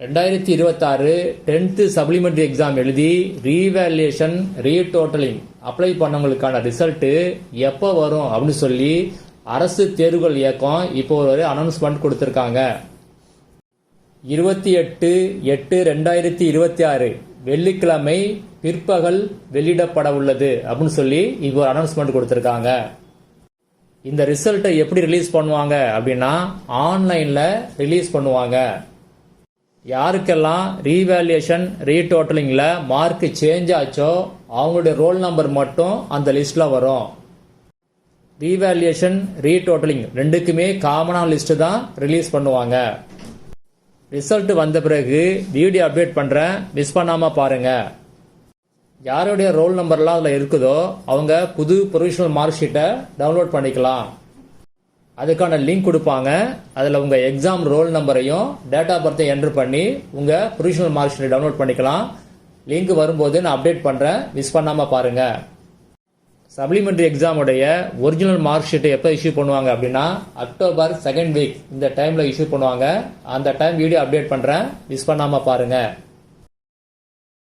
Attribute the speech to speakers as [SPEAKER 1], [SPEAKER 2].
[SPEAKER 1] 2026 10th supplementary exam எழுதி revaluation retotalling apply பண்ணவங்களுக்கான result எப்போ வரும் அப்படின்னு சொல்லி அரசு தேர்வுகள் இயக்கம் இப்போ ஒரு அனௌன்ஸ்மெண்ட் கொடுத்திருக்காங்க. 28/8/2026 வெள்ளிக்கிழமை பிற்பகல் வெளியிடப்பட உள்ளது அப்படின்னு சொல்லி இப்போ அனௌன்ஸ்மெண்ட் கொடுத்திருக்காங்க. இந்த ரிசல்ட்டை எப்படி ரிலீஸ் பண்ணுவாங்க அப்படின்னா ஆன்லைன்ல ரிலீஸ் பண்ணுவாங்க. யாருக்கெல்லாம் ரீவேல்யூஷன் ரீடோட்டலிங்ல மார்க் சேஞ்ச் ஆச்சோ அவங்களுடைய ரோல் நம்பர் மட்டும் அந்த லிஸ்ட்ல வரும். ரீவேல்யூஷன் ரீடோட்டலிங் ரெண்டுக்குமே காமனான லிஸ்ட் தான் ரிலீஸ் பண்ணுவாங்க. ரிசல்ட் வந்த பிறகு வீடியோ அப்டேட் பண்றேன், மிஸ் பண்ணாம பாருங்க. யாருடைய ரோல் நம்பர்லாம் அதில் இருக்குதோ அவங்க புது ப்ரொவிஷனல் மார்க் ஷீட்டை டவுன்லோட் பண்ணிக்கலாம். அதுக்கான லிங்க் கொடுப்பாங்க. அதில் உங்கள் எக்ஸாம் ரோல் நம்பரையும் டேட் ஆஃப் பர்த்தையும் என்ட்ரு பண்ணி உங்கள் ப்ரொவிஷனல் மார்க் ஷீட்டை டவுன்லோட் பண்ணிக்கலாம். லிங்க் வரும்போது நான் அப்டேட் பண்ணுறேன், மிஸ் பண்ணாமல் பாருங்கள். சப்ளிமெண்டரி எக்ஸாமுடைய ஒரிஜினல் மார்க் ஷீட்டை எப்போ இஷ்யூ பண்ணுவாங்க அப்படின்னா அக்டோபர் 2nd வீக் இந்த டைமில் இஷ்யூ பண்ணுவாங்க. அந்த டைம் வீடியோ அப்டேட் பண்ணுறேன், மிஸ் பண்ணாமல் பாருங்கள்.